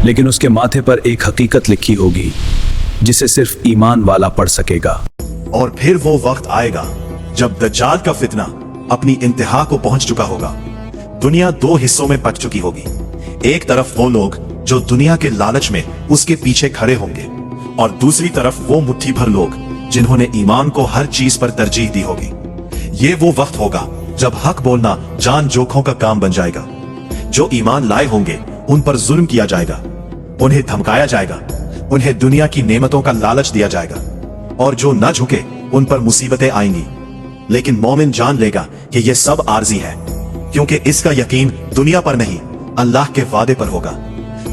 लेकिन उसके माथे पर एक हकीकत लिखी होगी जिसे सिर्फ ईमान वाला पढ़ सकेगा। और फिर वो वक्त आएगा जब दज्जाल का फितना अपनी इंतहा को पहुंच चुका होगा। दुनिया दो हिस्सों में बट चुकी होगी। एक तरफ वो लोग जो दुनिया के लालच में उसके पीछे खड़े होंगे, और दूसरी तरफ वो मुट्ठी भर लोग जिन्होंने ईमान को हर चीज पर तरजीह दी होगी। ये वो वक्त होगा जब हक बोलना जान जोखों का काम बन जाएगा। जो ईमान लाए होंगे उन पर जुल्म किया जाएगा, उन्हें धमकाया जाएगा, उन्हें दुनिया की नेमतों का लालच दिया जाएगा, और जो न झुके उन पर मुसीबतें आएंगी। लेकिन मोमिन जान लेगा कि यह सब आर्जी है, क्योंकि इसका यकीन दुनिया पर नहीं अल्लाह के वादे पर होगा।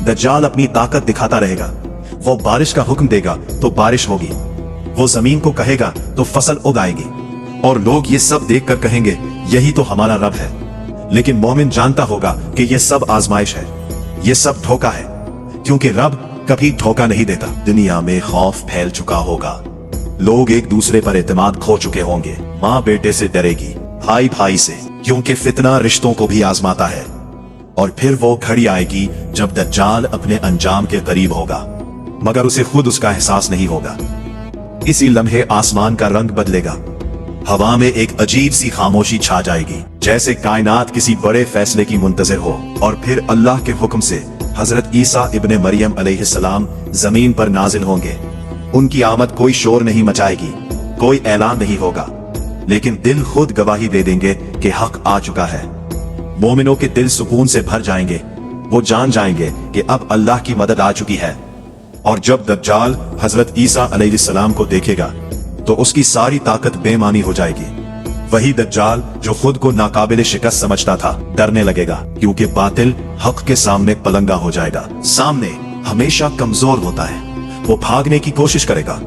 दज्जाल अपनी ताकत दिखाता रहेगा। वो बारिश का हुक्म देगा तो बारिश होगी, वो जमीन को कहेगा तो फसल उगाएगी, और लोग ये सब देखकर कहेंगे यही तो हमारा रब है। लेकिन मोमिन जानता होगा कि यह सब आजमाइश है, यह सब धोखा है, क्योंकि रब कभी धोखा नहीं देता। दुनिया में खौफ फैल चुका होगा, लोग एक दूसरे पर एतमाद खो चुके होंगे। माँ बेटे से डरेगी, भाई भाई से, क्योंकि फितना रिश्तों को भी आजमाता है। और फिर वो घड़ी आएगी जब दज्जाल अपने अंजाम के करीब होगा, मगर उसे खुद उसका एहसास नहीं होगा। इसी लम्हे आसमान का रंग बदलेगा, हवा में एक अजीब सी खामोशी छा जाएगी, जैसे कायनात किसी बड़े फैसले की मुंतजर हो। और फिर अल्लाह के हुक्म से हजरत ईसा इब्ने मरियम अलैहिस्सलाम जमीन पर नाजिल होंगे। उनकी आमद कोई शोर नहीं मचाएगी, कोई ऐलान नहीं होगा, लेकिन दिल खुद गवाही दे देंगे कि हक आ चुका है। मोमिनों के दिल सुकून से भर जाएंगे, वो जान जाएंगे कि अब अल्लाह की मदद आ चुकी है। और जब दज्जाल हजरत ईसा अलैहिस्सलाम को देखेगा तो उसकी सारी ताकत बेमानी हो जाएगी। वही दज्जाल जो खुद को नाकाबिल शिकस्त समझता था डरने लगेगा, क्योंकि बातिल हक के सामने पलंगा हो जाएगा। सामने हमेशा कमजोर होता है, वो भागने की कोशिश करेगा,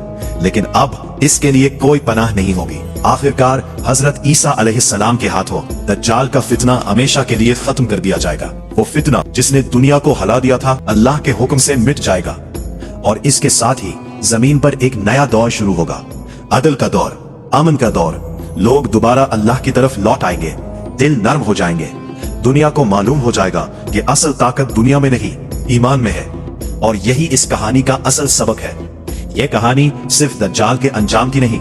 लेकिन अब इसके लिए कोई पनाह नहीं होगी। आखिरकार हजरत ईसा अलैहिस्सलाम के हाथों दज्जाल का फितना हमेशा के लिए खत्म कर दिया जाएगा। वो फितना जिसने दुनिया को हला दिया था अल्लाह के हुक्म से मिट जाएगा, और इसके साथ ही जमीन पर एक नया दौर शुरू होगा, अदल का दौर, अमन का दौर। लोग दोबारा अल्लाह की तरफ लौट आएंगे, दिल नर्म हो जाएंगे। दुनिया को मालूम हो जाएगा कि असल ताकत दुनिया में नहीं ईमान में है, और यही इस कहानी का असल सबक है। यह कहानी सिर्फ दज्जाल के अंजाम की नहीं,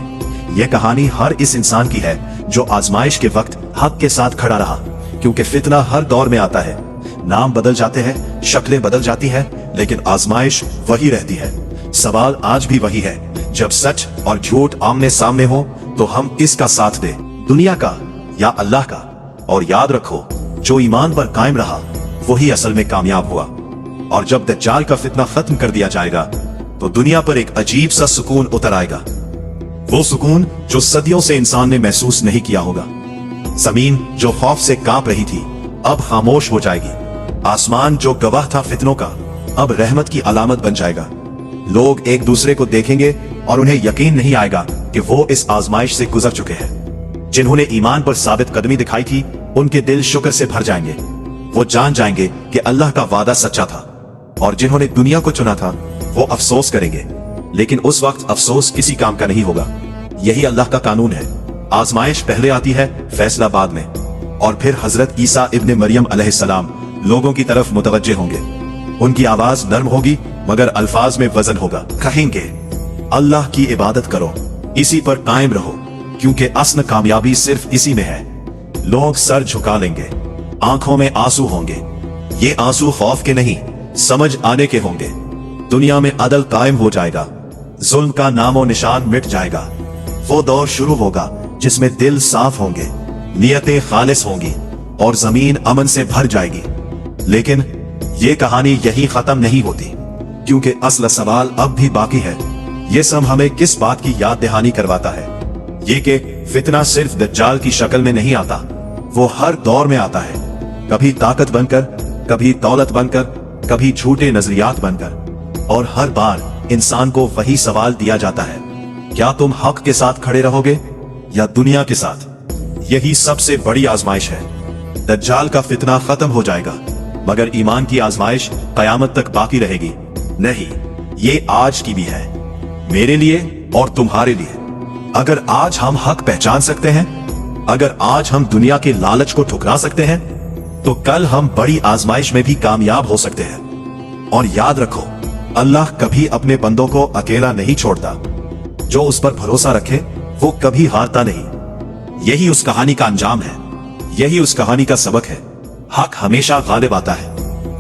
यह कहानी हर इस इंसान की है जो आजमाइश के वक्त हक के साथ खड़ा रहा। क्योंकि फितना हर दौर में आता है, नाम बदल जाते हैं, शक्लें बदल जाती है, लेकिन आजमाइश वही रहती है। सवाल आज भी वही है, जब सच और झूठ आमने सामने हो तो हम किसका साथ दें, दुनिया का या अल्लाह का? और याद रखो, जो ईमान पर कायम रहा वही असल में कामयाब हुआ। और जब दज्जाल का फितना खत्म कर दिया जाएगा तो दुनिया पर एक अजीब सा सुकून उतर आएगा, वो सुकून जो सदियों से इंसान ने महसूस नहीं किया होगा। जमीन जो खौफ से कांप रही थी अब खामोश हो जाएगी। आसमान जो गवाह था फितनों का अब रहमत की अलामत बन जाएगा। लोग एक दूसरे को देखेंगे और उन्हें यकीन नहीं आएगा कि वो इस आजमाइश से गुजर चुके हैं। जिन्होंने ईमान पर साबित कदमी दिखाई थी उनके दिल शुक्र से भर जाएंगे। वो जान जाएंगे कि अल्लाह का वादा सच्चा था, और जिन्होंने दुनिया को चुना था वो अफसोस करेंगे, लेकिन उस वक्त अफसोस किसी काम का नहीं होगा। यही अल्लाह का कानून है, आजमाइश पहले आती है, फैसला बाद में। और फिर हजरत ईसा इब्ने मरियम अलैहिस्सलाम लोगों की तरफ मुतवज्जे होंगे। उनकी आवाज नर्म होगी मगर अल्फाज में वजन होगा। कहेंगे, अल्लाह की इबादत करो, इसी पर कायम रहो, क्योंकि असल कामयाबी सिर्फ इसी में है। लोग सर झुका लेंगे, आंखों में आंसू होंगे। ये आंसू खौफ के नहीं, समझ आने के होंगे। दुनिया में अदल कायम हो जाएगा, जुल्म का नामो निशान मिट जाएगा। वो दौर शुरू होगा जिसमें दिल साफ होंगे, नियतें खालिस होंगी, और जमीन अमन से भर जाएगी। लेकिन ये कहानी यही खत्म नहीं होती, क्योंकि असल सवाल अब भी बाकी है। ये सब हमें किस बात की याद दहानी करवाता है? ये कि फितना सिर्फ दज्जाल की शक्ल में नहीं आता, वो हर दौर में आता है। कभी ताकत बनकर, कभी दौलत बनकर, कभी झूठे नजरियात बनकर, और हर बार इंसान को वही सवाल दिया जाता है, क्या तुम हक के साथ खड़े रहोगे या दुनिया के साथ? यही सबसे बड़ी आजमाइश है। दज्जाल का फितना खत्म हो जाएगा, मगर ईमान की आजमाइश कयामत तक बाकी रहेगी। नहीं, ये आज की भी है, मेरे लिए और तुम्हारे लिए। अगर आज हम हक पहचान सकते हैं अगर आज हम दुनिया के लालच को ठुकरा सकते हैं तो कल हम बड़ी आजमाइश में भी कामयाब हो सकते हैं। और याद रखो, अल्लाह कभी अपने बंदों को अकेला नहीं छोड़ता। जो उस पर भरोसा रखे वो कभी हारता नहीं। यही उस कहानी का अंजाम है, यही उस कहानी का सबक है। हक हमेशा गालिब आता है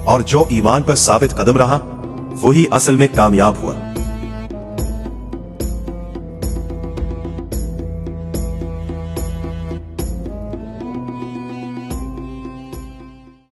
और जो ईमान पर साबित कदम रहा वही असल में कामयाब हुआ।